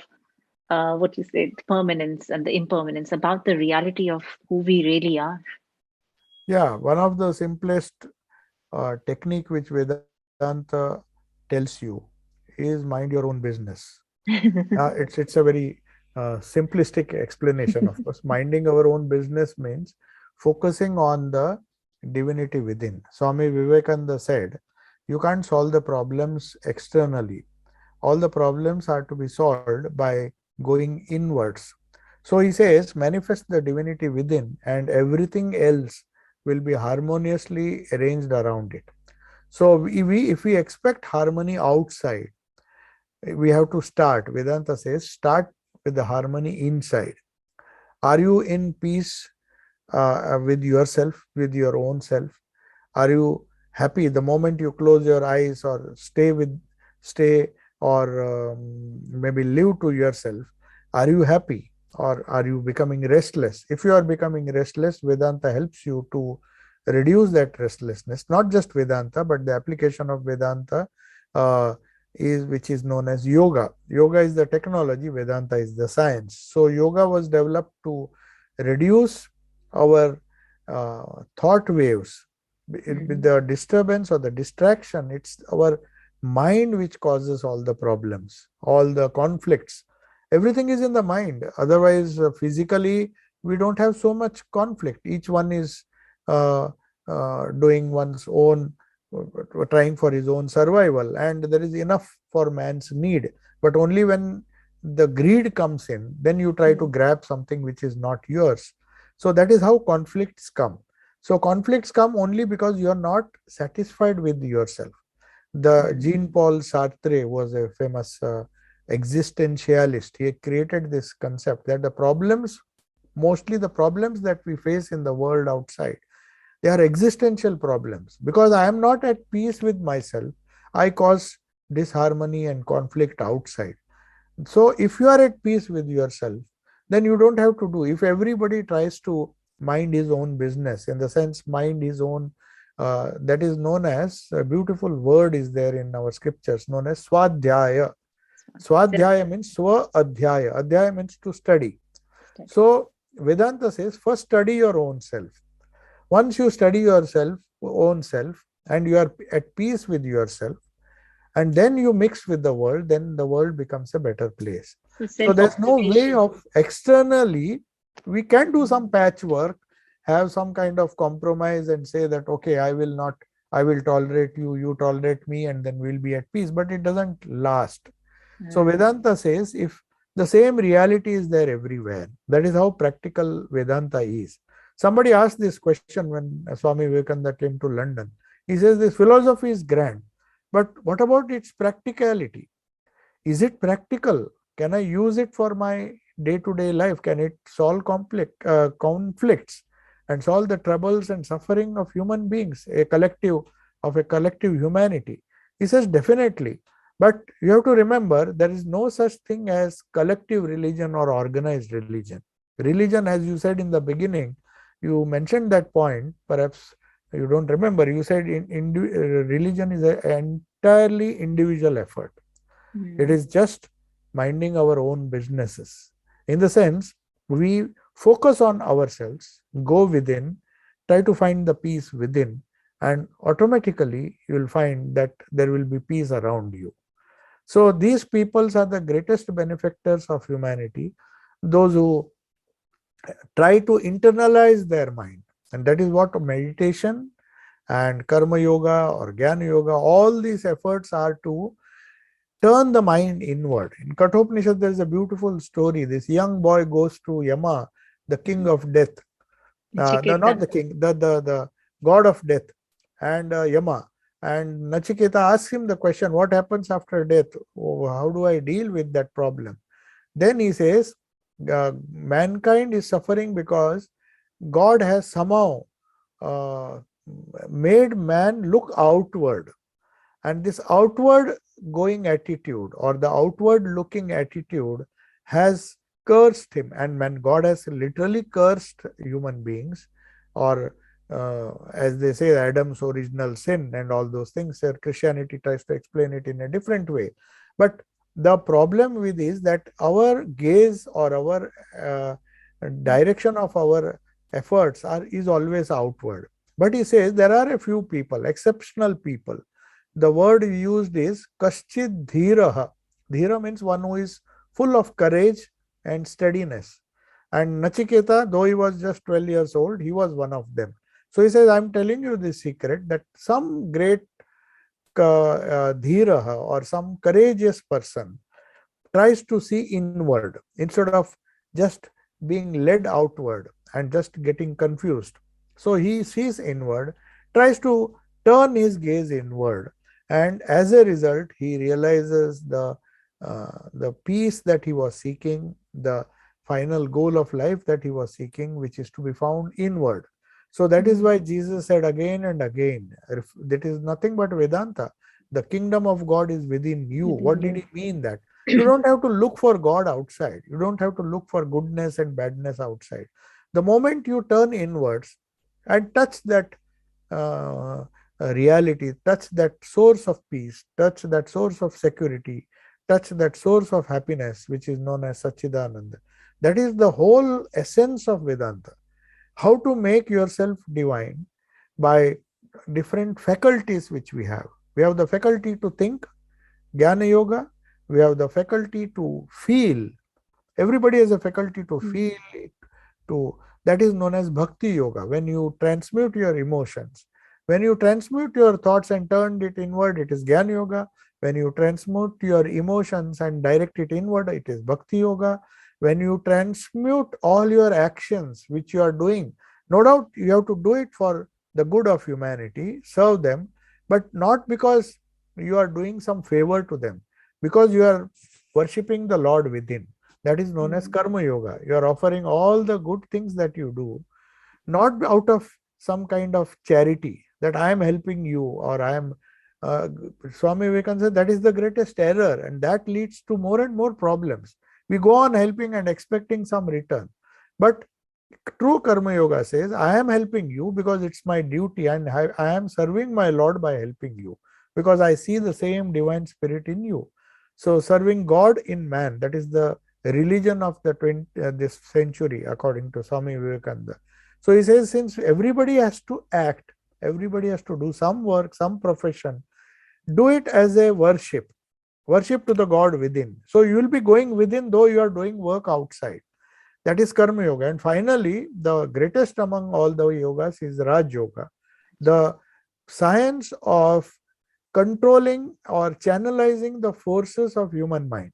what you said, permanence and the impermanence, about the reality of who we really are? Yeah, one of the simplest technique which Vedanta tells you is mind your own business. It's a very simplistic explanation. Of course, minding our own business means focusing on the divinity within. Swami Vivekananda said, you can't solve the problems externally. All the problems are to be solved by going inwards. So he says, manifest the divinity within, and everything else will be harmoniously arranged around it. So if we expect harmony outside, we have to start. Vedanta says, start with the harmony inside. Are you in peace with yourself, with your own self? Are you happy the moment you close your eyes or stay or maybe live to yourself? Are you happy or are you becoming restless? If you are becoming restless, Vedanta helps you to reduce that restlessness. Not just Vedanta, but the application of Vedanta uh, is which is known as yoga. Yoga is the technology, Vedanta is the science. So yoga was developed to reduce our thought waves. With the disturbance or the distraction, it's our mind which causes all the problems, all the conflicts. Everything is in the mind. Otherwise, physically, we don't have so much conflict. Each one is uh, doing one's own, trying for his own survival, and there is enough for man's need. But only when the greed comes in, then you try to grab something which is not yours. So that is how conflicts come. So conflicts come only because you are not satisfied with yourself. The Jean-Paul Sartre was a famous existentialist. He created this concept that the problems, mostly the problems that we face in the world outside, they are existential problems. Because I am not at peace with myself, I cause disharmony and conflict outside. So if you are at peace with yourself, then you don't have to do. If everybody tries to mind his own business, in the sense mind his own, that is known as, a beautiful word is there in our scriptures known as swadhyaya. Swadhyaya means swa adhyaya. Adhyaya means to study. So Vedanta says, first study your own self. Once you study yourself, own self, and you are at peace with yourself, and then you mix with the world, then the world becomes a better place. So there's no way of externally, we can do some patchwork, have some kind of compromise and say that, okay, I will tolerate you, you tolerate me, and then we'll be at peace, but it doesn't last. So Vedanta says, if the same reality is there everywhere, that is how practical Vedanta is. Somebody asked this question when Swami Vivekananda came to London. He says, this philosophy is grand, but what about its practicality? Is it practical? Can I use it for my day-to-day life? Can it solve conflicts and solve the troubles and suffering of human beings, a collective humanity? He says, definitely. But you have to remember, there is no such thing as collective religion or organized religion. Religion, as you said in the beginning, you mentioned that point, perhaps you don't remember, you said religion is an entirely individual effort. It is just minding our own businesses. In the sense, we focus on ourselves, go within, try to find the peace within, and automatically you will find that there will be peace around you. So these peoples are the greatest benefactors of humanity, those who try to internalize their mind. And that is what meditation and karma yoga or jnana yoga, all these efforts are to turn the mind inward. In Kathopanishad, there is a beautiful story. This young boy goes to Yama, the king of death. Not the king, the god of death, and Yama. And Nachiketa asks him the question, what happens after death? Oh, how do I deal with that problem? Then he says, mankind is suffering because God has somehow made man look outward. And this outward going attitude or the outward looking attitude has cursed him. And when God has literally cursed human beings, or as they say, Adam's original sin and all those things, Christianity tries to explain it in a different way. But the problem with is that our gaze or our direction of our efforts is always outward. But he says there are a few people, exceptional people. The word used is kaschid dhiraha. Dhira means one who is full of courage and steadiness. And Nachiketa, though he was just 12 years old, he was one of them. So he says, I'm telling you this secret that some great dhiraha or some courageous person tries to see inward instead of just being led outward and just getting confused. So he sees inward, tries to turn his gaze inward, and as a result, he realizes the peace that he was seeking, the final goal of life that he was seeking, which is to be found inward. So that is why Jesus said again and again, that is nothing but Vedanta. The kingdom of God is within you. Within What did you. he mean that? You don't have to look for God outside. You don't have to look for goodness and badness outside. The moment you turn inwards and touch that uh, reality, touch that source of peace, touch that source of security, touch that source of happiness, which is known as Satchidananda. That is the whole essence of Vedanta. How to make yourself divine by different faculties which we have. We have the faculty to think, Jnana Yoga. We have the faculty to feel. Everybody has a faculty to feel, to that is known as Bhakti Yoga. When you transmute your emotions, when you transmute your thoughts and turn it inward, it is Jnana Yoga. When you transmute your emotions and direct it inward, it is Bhakti Yoga. When you transmute all your actions which you are doing, no doubt you have to do it for the good of humanity, serve them, but not because you are doing some favor to them, because you are worshipping the Lord within. That is known as Karma Yoga. You are offering all the good things that you do, not out of some kind of charity that I am helping you or I am. Uh, Swami Vivekananda said that is the greatest error, and that leads to more and more problems. We go on helping and expecting some return. But true Karma Yoga says, I am helping you because it's my duty, and I am serving my Lord by helping you because I see the same divine spirit in you. So, serving God in man, that is the religion of this century, according to Swami Vivekananda. So, he says, since everybody has to act, everybody has to do some work, some profession, do it as a worship to the God within. So, you will be going within, though you are doing work outside. That is Karma Yoga. And finally, the greatest among all the yogas is Raj Yoga, the science of controlling or channelizing the forces of human mind.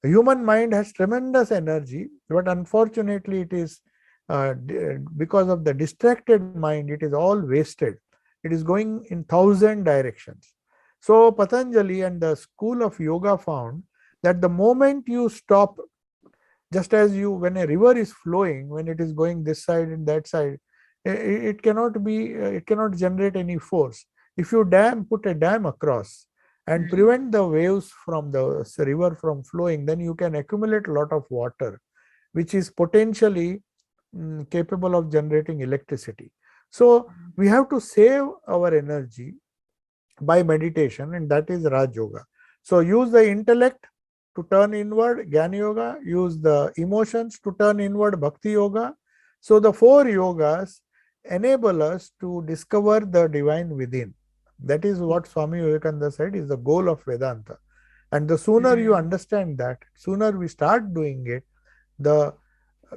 The human mind has tremendous energy, but unfortunately, it is because of the distracted mind, it is all wasted. It is going in thousand directions. So, Patanjali and the school of yoga found that the moment you stop, just as you, when a river is flowing, when it is going this side and that side, it cannot be, it cannot generate any force. If you put a dam across and prevent the waves from the river from flowing, then you can accumulate a lot of water, which is potentially capable of generating electricity. So we have to save our energy by meditation, and that is Raj Yoga. So use the intellect to turn inward, Jnana Yoga, use the emotions to turn inward, Bhakti Yoga. So the four yogas enable us to discover the divine within. That is what Swami Vivekananda said is the goal of Vedanta. And the sooner you understand that, sooner we start doing it, the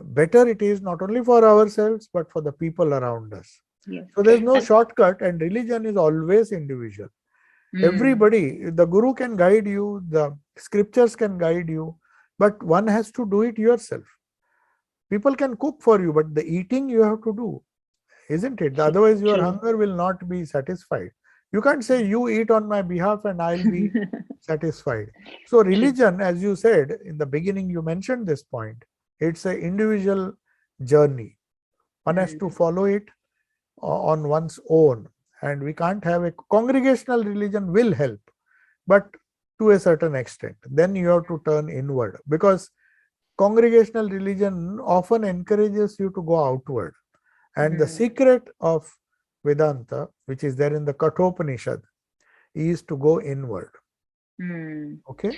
better it is not only for ourselves but for the people around us. Yes. So there's no shortcut, and religion is always individual. Everybody, the guru can guide you, the scriptures can guide you, but one has to do it yourself. People can cook for you, but the eating you have to do, isn't it? Otherwise, your hunger will not be satisfied. You can't say you eat on my behalf and I'll be satisfied. So religion, as you said in the beginning, you mentioned this point. It's an individual journey. One has to follow it on one's own. And we can't have a congregational religion will help, but to a certain extent. Then you have to turn inward, because congregational religion often encourages you to go outward. And the secret of Vedanta, which is there in the Kathopanishad, is to go inward. Okay?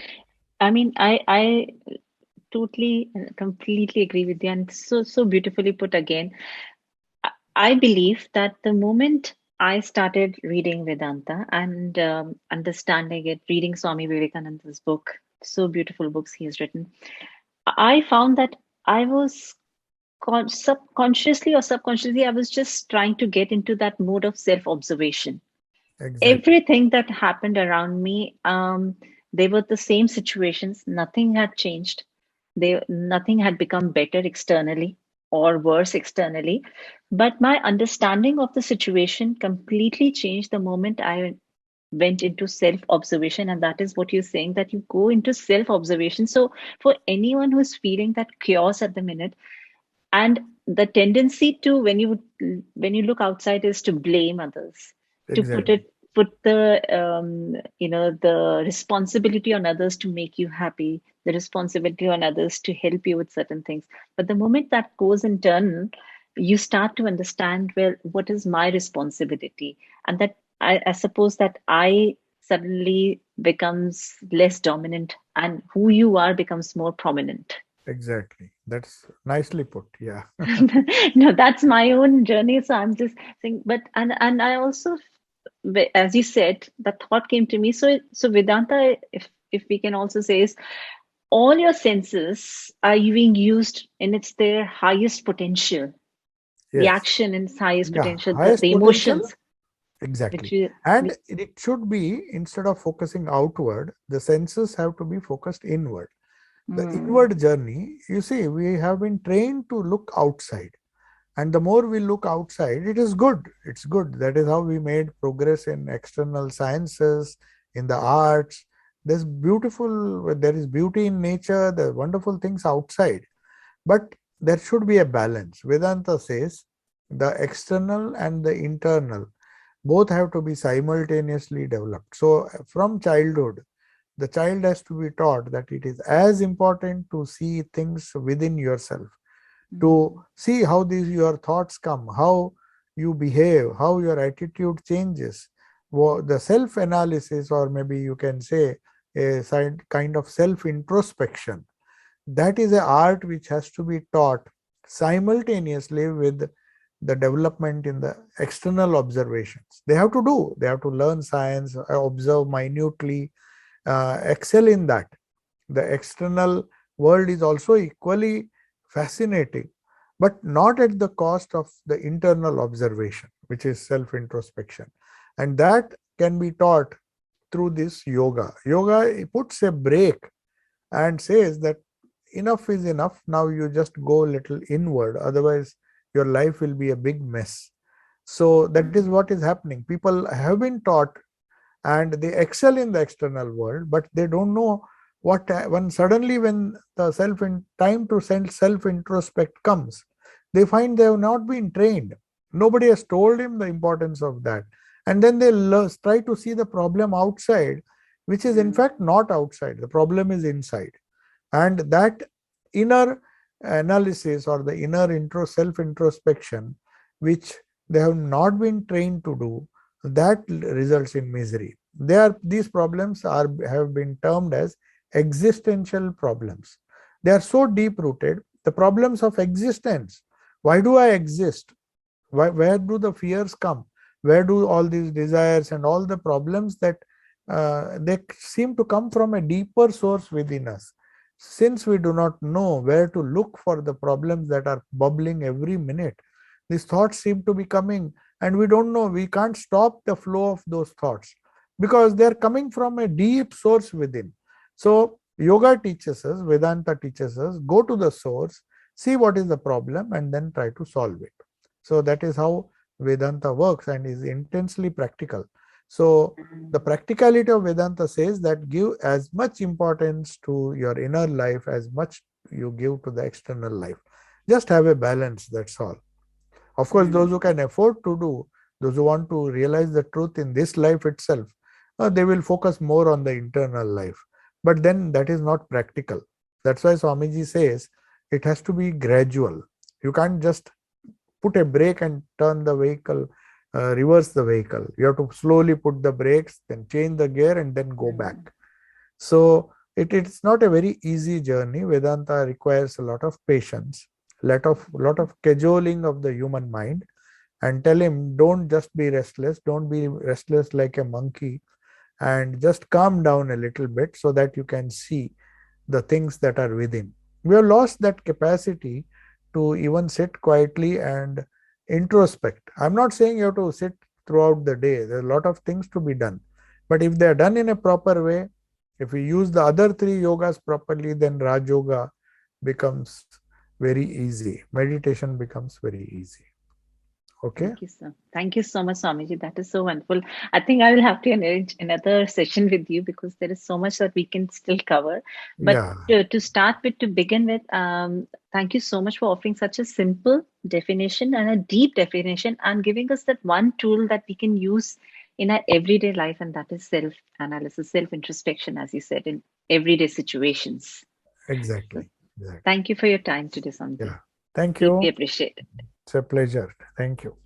I mean, I totally, completely agree with you, and so beautifully put again. I believe that the moment I started reading Vedanta and understanding it, reading Swami Vivekananda's book, so beautiful books he has written, I found that I was subconsciously or subconsciously, I was just trying to get into that mode of self-observation. Exactly. Everything that happened around me, they were the same situations. Nothing had changed. Nothing had become better externally. or worse externally. But my understanding of the situation completely changed the moment I went into self observation. And that is what you're saying, that you go into self observation. So, for anyone who's feeling that chaos at the minute, and the tendency to, when you look outside, is to blame others, to Exactly. put the the responsibility on others to make you happy, the responsibility on others to help you with certain things. But the moment that goes internal, you start to understand, well, what is my responsibility? And that, I suppose, that I suddenly becomes less dominant, and who you are becomes more prominent. Exactly. That's nicely put. Yeah. No, that's my own journey. So I'm just saying, but and I also, as you said, that thought came to me. So Vedanta, if we can also say, is all your senses are being used in its their highest potential, the Yes. action in its highest Yeah. potential, Highest the potential. emotions, which Exactly. you, And which, it should be, instead of focusing outward, the senses have to be focused inward. The mm, inward journey, you see, we have been trained to look outside. And the more we look outside, it is good. It's good. That is how we made progress in external sciences, in the arts. There is beauty in nature, there are wonderful things outside. But there should be a balance. Vedanta says the external and the internal both have to be simultaneously developed. So, from childhood, the child has to be taught that it is as important to see things within yourself, to mm, see how these your thoughts come, how you behave, how your attitude changes. The self analysis, or maybe you can say a kind of self introspection, that is an art which has to be taught simultaneously with the development in the external observations. They have to learn science, observe minutely, excel in that. The external world is also equally fascinating, but not at the cost of the internal observation, which is self introspection. And that can be taught through this yoga. Yoga puts a break and says that enough is enough. Now you just go a little inward, otherwise, your life will be a big mess. So, that is what is happening. People have been taught and they excel in the external world, but they don't know what, when suddenly, when the self in time to self introspect comes, they find they have not been trained. Nobody has told him the importance of that. And then they try to see the problem outside, which is in mm, fact not outside. The problem is inside. And that inner analysis, or the inner self introspection, which they have not been trained to do, that results in misery. These problems have been termed as existential problems. They are so deep rooted, the problems of existence. Why do I exist? Where do the fears come? Where do all these desires and all the problems that they seem to come from a deeper source within us? Since we do not know where to look for the problems that are bubbling every minute, these thoughts seem to be coming, and we don't know, we can't stop the flow of those thoughts because they're coming from a deep source within. So, yoga teaches us, Vedanta teaches us, go to the source, see what is the problem, and then try to solve it. So that is how Vedanta works and is intensely practical. So the mm. practicality of Vedanta says that give as much importance to your inner life as much you give to the external life. Just have a balance, that's all. Of course, those who can afford to do, those who want to realize the truth in this life itself, they will focus more on the internal life. But then that is not practical. That's why Swamiji says it has to be gradual. You can't just put a brake and turn the vehicle, reverse the vehicle. You have to slowly put the brakes, then change the gear, and then go back. Mm. So it's not a very easy journey. Vedanta requires a lot of patience, lot of cajoling of the human mind, and tell him, don't just be restless, don't be restless like a monkey, and just calm down a little bit so that you can see the things that are within. We have lost that capacity to even sit quietly and introspect. I'm not saying you have to sit throughout the day. There are a lot of things to be done. But if they are done in a proper way, if we use the other three yogas properly, then Raj Yoga becomes very easy. Meditation becomes very easy. Okay? Thank you, sir. Thank you so much, Swamiji. That is so wonderful. I think I will have to arrange another session with you because there is so much that we can still cover. But Yeah. to start with, to begin with, thank you so much for offering such a simple definition and a deep definition and giving us that one tool that we can use in our everyday life, and that is self-analysis, self-introspection, as you said, in everyday situations. So Exactly. Exactly. thank you for your time today, Swamiji. Yeah. Thank Deeply you. appreciate it. It's a pleasure. Thank you.